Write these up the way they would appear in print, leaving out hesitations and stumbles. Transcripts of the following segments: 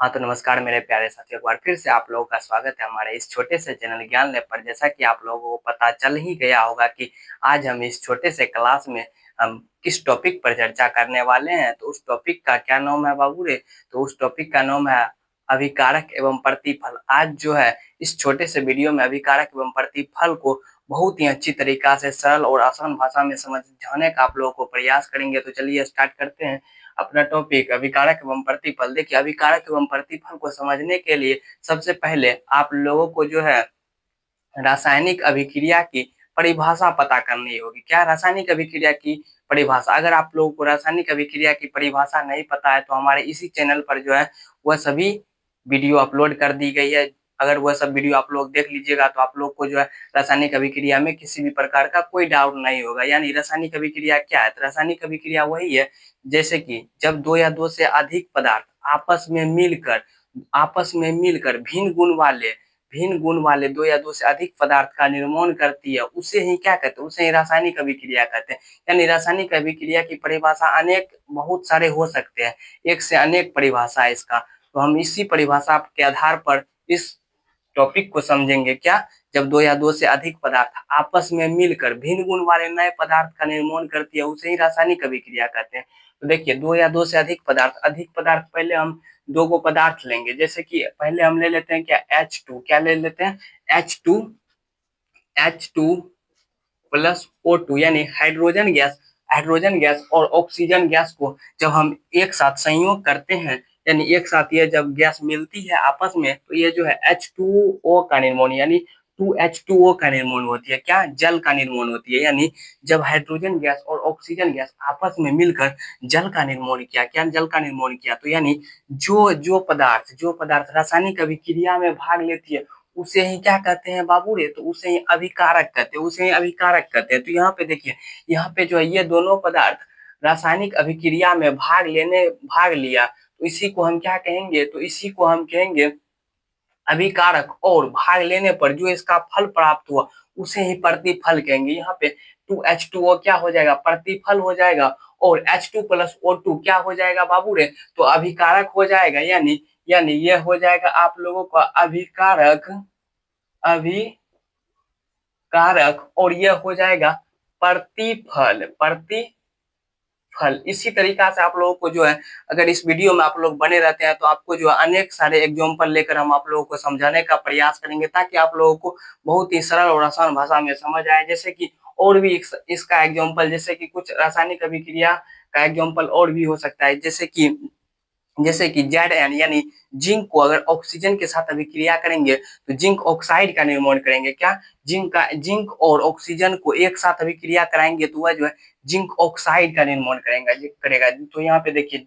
हाँ, तो नमस्कार मेरे प्यारे साथियों, एक बार फिर से आप लोगों का स्वागत है हमारे इस छोटे से चैनल ज्ञान लैब पर। जैसा कि आप लोगों को पता चल ही गया होगा कि आज हम इस छोटे से क्लास में हम किस टॉपिक पर चर्चा करने वाले हैं। तो उस टॉपिक का क्या नाम है बाबू रे? तो उस टॉपिक का नाम है अभिकारक एवं प्रतिफल। आज जो है इस छोटे से वीडियो में अभिकारक एवं प्रतिफल को बहुत ही अच्छी तरीका से सरल और आसान भाषा में समझाने का आप लोगों को प्रयास करेंगे। तो चलिए स्टार्ट करते हैं अपना टॉपिक अभिकारक एवं प्रतिफल। देखिए, अभिकारक एवं प्रतिफल को समझने के लिए सबसे पहले आप लोगों को जो है रासायनिक अभिक्रिया की परिभाषा पता करनी होगी। क्या रासायनिक अभिक्रिया की परिभाषा? अगर आप लोगों को रासायनिक अभिक्रिया की परिभाषा नहीं पता है तो हमारे इसी चैनल पर जो है वह सभी वीडियो अपलोड कर दी गई है। अगर वह सब वीडियो आप लोग देख लीजिएगा तो आप लोग को जो है रासायनिक अभिक्रिया में किसी भी प्रकार का कोई डाउट नहीं होगा। यानी रासायनिक अभिक्रिया क्या है? तो रासायनिक अभिक्रिया वही है जैसे कि जब दो या दो से अधिक पदार्थ आपस में मिलकर भिन्न गुण वाले दो या दो से अधिक पदार्थ का निर्माण करती है, उसे ही क्या कहते हैं? उसे ही रासायनिक अभिक्रिया कहते हैं। यानी रासायनिक अभिक्रिया की परिभाषा अनेक बहुत सारे हो सकते हैं, एक से अनेक परिभाषा है इसका। तो हम इसी परिभाषा के आधार पर इस टॉपिक को समझेंगे। क्या? जब दो या दो से अधिक पदार्थ आपस में मिलकर भिन्न गुण वाले नए पदार्थ का निर्माण करती है, उसे ही रासायनिक अभिक्रिया कहते हैं। तो देखिए, दो या दो से अधिक पदार्थ पहले हम दो गो पदार्थ लेंगे। जैसे कि पहले हम ले लेते हैं क्या? H2। क्या ले लेते हैं? H2 प्लस O2 यानी हाइड्रोजन गैस और ऑक्सीजन गैस को जब हम एक साथ संयोग करते हैं, यानी एक साथ ये जब गैस मिलती है आपस में, तो ये जो है H2O का निर्माण यानी 2H2O का निर्माण होती है। क्या? जल का निर्माण होती है। यानी जब हाइड्रोजन गैस और ऑक्सीजन गैस आपस में मिलकर जल का निर्माण किया, क्या जल का निर्माण किया, तो यानी जो पदार्थ रासायनिक अभिक्रिया में भाग लेती है उसे ही क्या कहते हैं बाबू रे? तो उसे ही अभिकारक कहते हैं। तो यहाँ पे देखिए, यहाँ पे जो है ये दोनों पदार्थ रासायनिक अभिक्रिया में भाग लिया, तो इसी को हम क्या कहेंगे? तो इसी को हम कहेंगे अभिकारक। और भाग लेने पर जो इसका फल प्राप्त हुआ उसे ही प्रतिफल कहेंगे। यहाँ पे 2H2O क्या हो जाएगा? प्रतिफल हो जाएगा। और H2 प्लस O2 क्या हो जाएगा बाबू रे? तो अभिकारक हो जाएगा। यानी ये हो जाएगा आप लोगों का अभिकारक, और ये हो जाएगा प्रतिफल। इसी तरीका से आप लोगों को जो है, अगर इस वीडियो में आप लोग बने रहते हैं तो आपको जो है अनेक सारे एग्जाम्पल लेकर हम आप लोगों को समझाने का प्रयास करेंगे, ताकि आप लोगों को बहुत ही सरल और आसान भाषा में समझ आए। जैसे कि और भी इसका एग्जाम्पल, जैसे कि कुछ रासायनिक अभिक्रिया का एग्जाम्पल और भी हो सकता है। जैसे कि Zn यानी जिंक को अगर ऑक्सीजन के साथ अभिक्रिया करेंगे तो जिंक ऑक्साइड का निर्माण करेंगे। क्या? जिंक और ऑक्सीजन को एक साथ अभिक्रिया कराएंगे तो वह जो है जिंक ऑक्साइड का निर्माण करेगा। तो यहाँ पे देखिए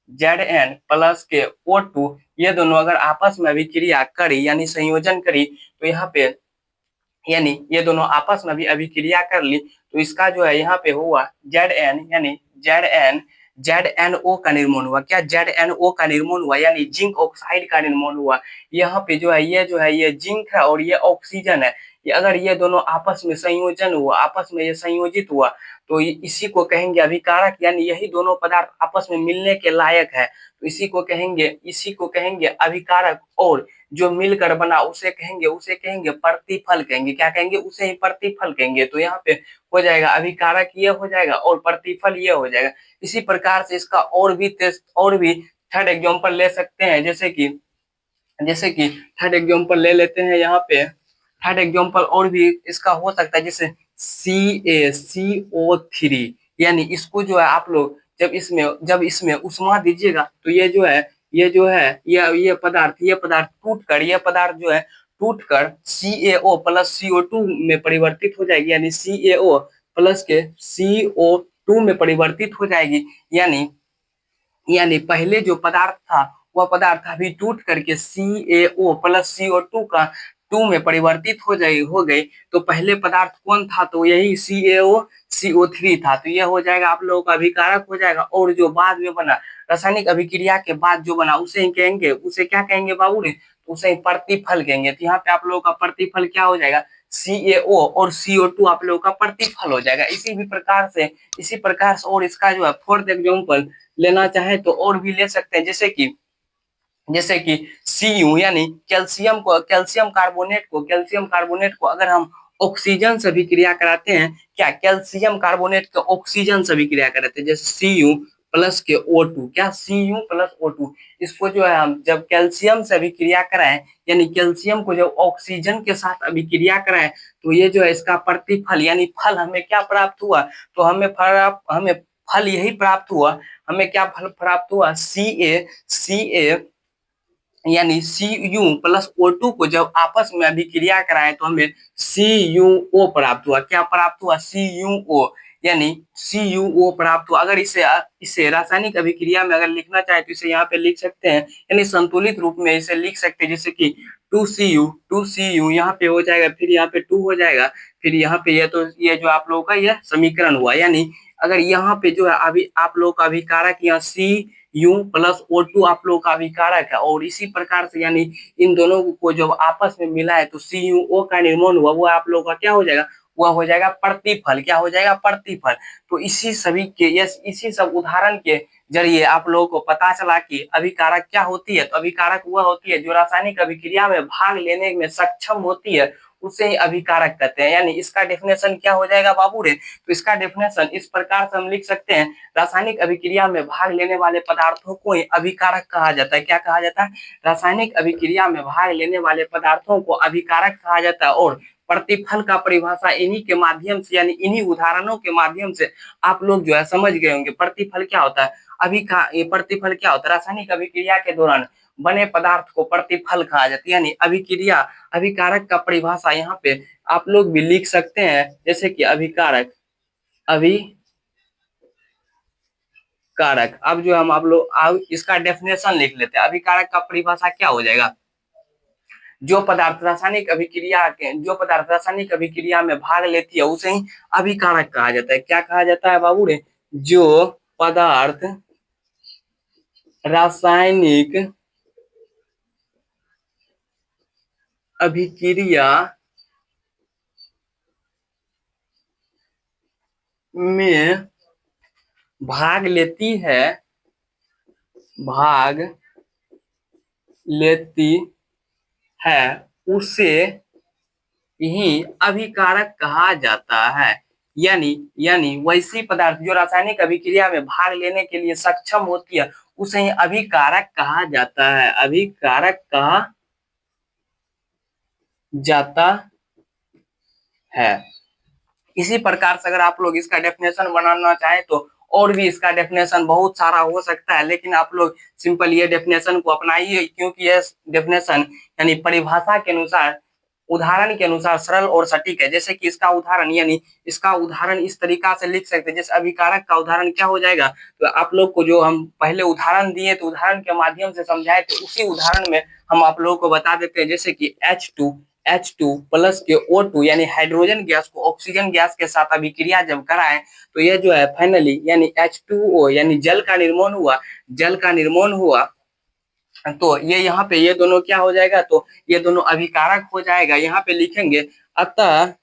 Zn प्लस के O2, ये दोनों अगर आपस में अभिक्रिया करी यानी संयोजन करी, तो यहाँ पे यानी ये दोनों आपस में भी अभिक्रिया कर ली, तो इसका जो है यहाँ पे हुआ Zn यानी ZnO का निर्माण हुआ। क्या? ZnO का निर्माण हुआ यानी जिंक ऑक्साइड का निर्माण हुआ। यहाँ पे जो है ये जिंक है और ये ऑक्सीजन है। ये अगर ये दोनों आपस में आपस में ये संयोजित हुआ, तो इसी को कहेंगे अभिकारक। यानी यही दोनों पदार्थ आपस में मिलने के लायक है, तो इसी को कहेंगे अभिकारक। और जो मिलकर बना उसे कहेंगे प्रतिफल कहेंगे। क्या कहेंगे? उसे ही प्रतिफल कहेंगे। तो यहाँ पे हो जाएगा अभिकारक ये हो जाएगा और प्रतिफल ये हो जाएगा। इसी प्रकार से इसका और भी थर्ड एग्जांपल ले सकते हैं। जैसे कि थर्ड एग्जांपल ले लेते हैं। यहाँ पे थर्ड एग्जांपल और भी इसका हो सकता है, जैसे CaCO3। यानी इसको जो है आप लोग जब इसमें उष्मा दीजिएगा तो ये पदार्थ जो है टूट कर CaO प्लस CO2 में परिवर्तित हो जाएगी। यानी CaO प्लस के CO2 में परिवर्तित हो जाएगी। यानी पहले जो पदार्थ था वह पदार्थ अभी टूट करके CaO प्लस CO2 का 2 में परिवर्तित हो गई। तो पहले पदार्थ कौन था? तो यही CaCO3 था। तो यह हो जाएगा आप लोगों का अभिकारक हो जाएगा। और जो बाद में बना रासायनिक अभिक्रिया के बाद जो बना उसे क्या कहेंगे बाबू रे? उसे प्रतिफल कहेंगे। तो यहाँ पे आप लोगों का प्रतिफल क्या हो जाएगा? CaO और CO2 आप लोगों का प्रतिफल हो जाएगा। इसी प्रकार से और इसका जो है फोर्थ एग्जाम्पल लेना चाहे तो और भी ले सकते हैं। जैसे कि Cu यानी कैल्शियम कार्बोनेट को अगर हम ऑक्सीजन से अभिक्रिया कराते हैं, क्या कैल्शियम कार्बोनेट के ऑक्सीजन से अभिक्रिया कराते हैं, जैसे Cu प्लस के O2, क्या Cu प्लस O2, इसको जो है हम जब कैल्शियम से अभिक्रिया कराएं, यानी कैल्शियम को जब ऑक्सीजन के साथ अभिक्रिया कराएं, तो ये जो है इसका प्रतिफल यानी फल हमें क्या प्राप्त हुआ, तो हमें फल यही प्राप्त हुआ, हमें क्या फल प्राप्त हुआ, Ca यानी Cu प्लस O2 को जब आपस में अभिक्रिया कराएं तो हमें CuO प्राप्त हुआ, क्या प्राप्त हुआ, CuO, यानी CuO प्राप्त हुआ। अगर इसे रासायनिक अभिक्रिया में अगर लिखना चाहे तो इसे यहाँ पे लिख सकते हैं, यानी संतुलित रूप में इसे लिख सकते हैं, जैसे कि 2Cu यहाँ पे हो जाएगा, फिर यहाँ पे 2 हो जाएगा, फिर यहाँ पे ये जो आप लोगों का यह समीकरण हुआ। यानी अगर यहाँ पे जो है अभी आप लोगों का अभिकारक यहाँ Cu प्लस O2 आप लोगों का अभिकारक है, और इसी प्रकार से यानी इन दोनों को जब आपस में मिला है तो CuO का निर्माण हुआ, वो आप लोगों का क्या हो जाएगा, वह हो जाएगा प्रतिफल, क्या हो जाएगा, प्रतिफल। तो इसी सब उदाहरण के जरिए आप लोगों को पता चला कि अभिकारक क्या होती है, तो अभिकारक वह होती है जो रासायनिक अभिक्रिया में भाग लेने में सक्षम होती है, उसे ही अभिकारक कहते हैं। यानी इसका डेफिनेशन क्या हो जाएगा बाबू रे, तो इसका डेफिनेशन इस प्रकार से हम लिख सकते हैं, रासायनिक अभिक्रिया में भाग लेने वाले पदार्थों को ही अभिकारक कहा जाता है। क्या कहा जाता है, रासायनिक अभिक्रिया में भाग लेने वाले पदार्थों को अभिकारक कहा जाता है। और प्रतिफल का परिभाषा इन्हीं के माध्यम से यानी इन्हीं उदाहरणों के माध्यम से आप लोग जो है समझ गए होंगे। प्रतिफल क्या होता है, प्रतिफल क्या होता है, रासायनिक अभिक्रिया के दौरान बने पदार्थ को प्रतिफल कहा जाता है। यानी अभिकारक का परिभाषा यहाँ पे आप लोग भी लिख सकते हैं, जैसे कि अभिकारक। अब जो हम आप लोग इसका डेफिनेशन लिख लेते हैं। अभिकारक का परिभाषा क्या हो जाएगा, जो पदार्थ रासायनिक अभिक्रिया में भाग लेती है उसे ही अभिकारक कहा जाता है। क्या कहा जाता है बाबू रे, जो पदार्थ रासायनिक अभिक्रिया में भाग लेती है उसे ही अभिकारक कहा जाता है। यानी वैसी पदार्थ जो रासायनिक अभिक्रिया में भाग लेने के लिए सक्षम होती है उसे ही अभिकारक कहा जाता है, अभिकारक कहा जाता है। इसी प्रकार से अगर आप लोग इसका डेफिनेशन बनाना चाहें तो और भी इसका डेफिनेशन बहुत सारा हो सकता है, लेकिन आप लोग सिंपल ये डेफिनेशन को अपनाइए, क्योंकि ये डेफिनेशन यानी परिभाषा के अनुसार, उदाहरण के अनुसार सरल और सटीक है। जैसे कि इसका उदाहरण इस तरीका से लिख सकते हैं, जैसे अभिकारक का उदाहरण क्या हो जाएगा, तो आप लोग को जो हम पहले उदाहरण दिए तो उदाहरण के माध्यम से समझाए, तो उसी उदाहरण में हम आप लोगों को बता देते हैं। जैसे कि H2 प्लस के O2 यानी हाइड्रोजन गैस को ऑक्सीजन गैस के साथ अभिक्रिया जब कराएं तो यह जो है फाइनली यानी H2O यानी जल का निर्माण हुआ, तो ये यहाँ पे ये दोनों क्या हो जाएगा, तो ये दोनों अभिकारक हो जाएगा। यहाँ पे लिखेंगे, अतः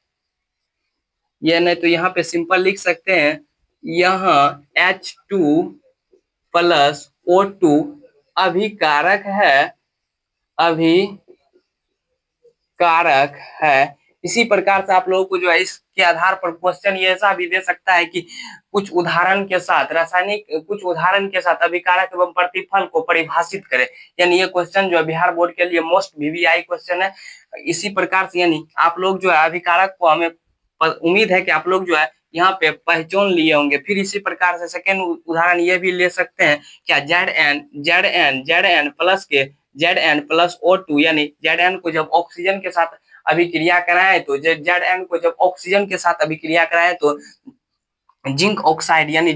ये नहीं तो यहाँ पे सिंपल लिख सकते हैं, यहाँ H2 प्लस O2 अभिकारक है। इसी प्रकार से आप लोगों को जो है इसके आधार पर क्वेश्चन ये ऐसा भी दे सकता है कि कुछ उदाहरण के साथ अभिकारक एवं प्रतिफल को परिभाषित करें। यानी ये क्वेश्चन जो है बिहार बोर्ड के लिए मोस्ट वीवीआई क्वेश्चन है। इसी प्रकार से यानी आप लोग जो है अभिकारक को हमें उम्मीद है कि आप लोग जो है यहाँ पे पहचान लिए होंगे। फिर इसी प्रकार से सेकेंड उदाहरण ये भी ले सकते हैं, क्या Zn प्लस O2 यानी Zn को जब ऑक्सीजन के साथ अभिक्रिया कराएं तो Zn को जब ऑक्सीजन के साथ अभिक्रिया कराएं तो जिंक ऑक्साइड यानी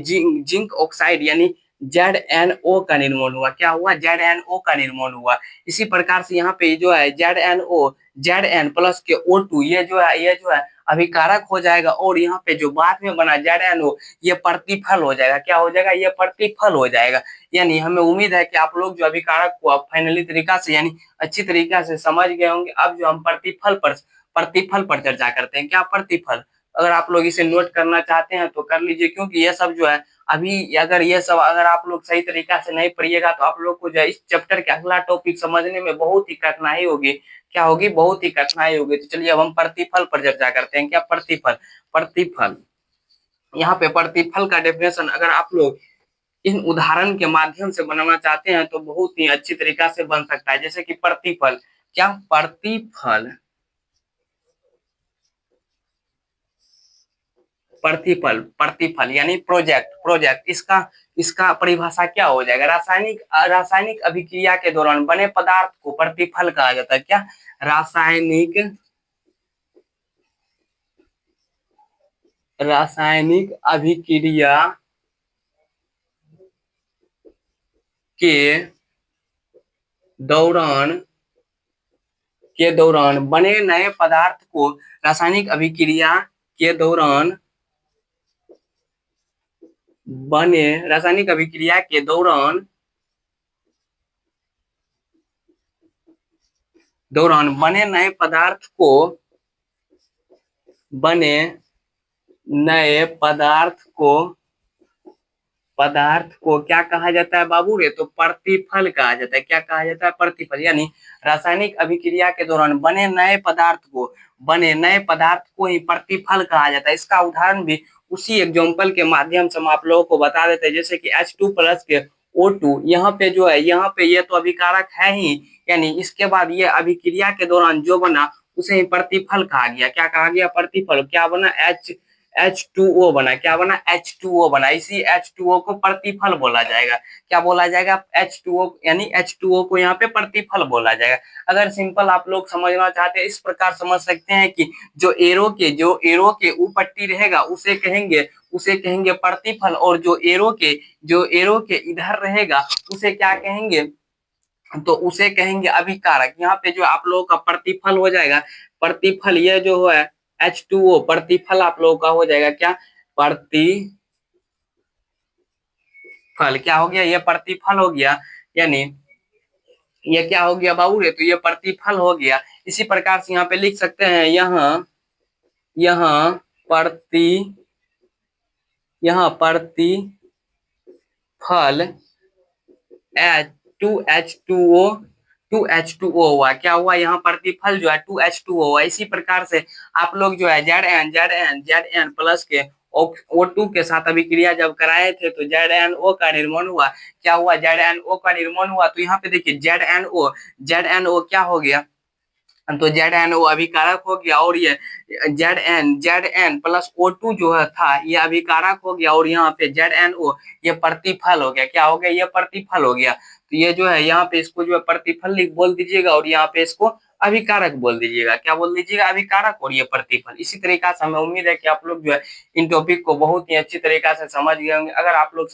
ZnO का निर्माण हुआ। क्या हुआ, ZnO का निर्माण हुआ। इसी प्रकार से यहाँ पे जो है Zn प्लस के O2 ये जो है अभिकारक हो जाएगा, और यहाँ पे जो बाद में बना ZnO ये प्रतिफल हो जाएगा। क्या हो जाएगा, ये प्रतिफल हो जाएगा। यानी हमें उम्मीद है कि आप लोग जो अभिकारक को आप फाइनली तरीका से यानी अच्छी तरीका से समझ गए होंगे। अब जो हम प्रतिफल पर चर्चा करते हैं, क्या प्रतिफल, अगर आप लोग इसे नोट करना चाहते हैं तो कर लीजिए, क्योंकि ये सब जो है अभी अगर ये सब अगर आप लोग सही तरीका से नहीं पढ़िएगा तो आप लोग को जो है इस चैप्टर के अगला टॉपिक समझने में बहुत ही कठिनाई होगी। क्या होगी? बहुत ही कठिनाई होगी। तो चलिए अब हम प्रतिफल पर चर्चा करते हैं। क्या प्रतिफल? प्रतिफल, यहाँ पे प्रतिफल का डेफिनेशन अगर आप लोग इन उदाहरण के माध्यम से बनाना चाहते हैं तो बहुत ही अच्छी तरीका से बन सकता है। जैसे कि प्रतिफल, क्या प्रतिफल, प्रतिफल, प्रतिफल यानी प्रोजेक्ट, प्रोजेक्ट इसका इसका परिभाषा क्या हो जाएगा? रासायनिक रासायनिक अभिक्रिया के दौरान बने पदार्थ को प्रतिफल कहा जाता है। क्या? रासायनिक रासायनिक अभिक्रिया के दौरान बने नए पदार्थ को रासायनिक अभिक्रिया के दौरान बने रासायनिक अभिक्रिया के दौरान बने नए बने नए पदार्थ को क्या कहा जाता है बाबू रे? तो प्रतिफल कहा जाता है। क्या कहा जाता है? प्रतिफल। यानी रासायनिक अभिक्रिया के दौरान बने नए पदार्थ को ही प्रतिफल कहा जाता है। इसका उदाहरण भी उसी एग्जाम्पल के माध्यम से हम आप लोगों को बता देते हैं। जैसे कि H2+ के O2, यहाँ पे जो है यहाँ पे ये तो अभिकारक है ही, यानी इसके बाद ये अभिक्रिया के दौरान जो बना उसे ही प्रतिफल कहा गया। क्या कहा गया? प्रतिफल। क्या बना? H2O बना। क्या बना? H2O बना। इसी H2O को प्रतिफल बोला जाएगा। क्या बोला जाएगा? H2O, यानी H2O को यहाँ पे प्रतिफल बोला जाएगा। अगर सिंपल आप लोग समझना चाहते हैं इस प्रकार समझ सकते हैं कि जो एरो के ऊ पट्टी रहेगा उसे कहेंगे प्रतिफल, और जो एरो के इधर रहेगा उसे क्या कहेंगे? तो उसे कहेंगे अभिकारक। यहाँ पे जो आप लोगों का प्रतिफल हो जाएगा, प्रतिफल ये जो है H2O प्रतिफल आप लोगों का हो जाएगा। क्या? प्रतिफल। क्या हो गया? ये प्रतिफल हो गया। यानी ये क्या हो गया बाबू रे? तो ये प्रतिफल हो गया। इसी प्रकार से यहाँ पे लिख सकते हैं, यहाँ यहाँ प्रति यहाँ प्रतिफल टू H2O हुआ। क्या हुआ? यहाँ प्रतिफल जो है 2H2O हुआ। इसी प्रकार से आप लोग जो है Zn प्लस के O2 के साथ अभिक्रिया जब कराए थे तो ZnO का निर्माण हुआ। क्या हुआ? ZnO का निर्माण हुआ। तो यहाँ पे देखिए ZnO क्या हो गया? तो ZnO अभिकारक हो गया, और ये Zn प्लस O2 जो है था ये अभिकारक हो गया, और यहाँ पे ZnO ये प्रतिफल हो गया। क्या हो गया? ये प्रतिफल हो गया। तो ये जो है यहाँ पे इसको जो है प्रतिफल लिख बोल दीजिएगा, और यहाँ पे इसको अभिकारक बोल दीजिएगा। क्या बोल दीजिएगा? अभिकारक, और ये प्रतिफल। इसी तरीका से हमें उम्मीद है कि आप लोग जो है इन टॉपिक को बहुत ही अच्छी तरीका से समझ गए होंगे। अगर आप लोग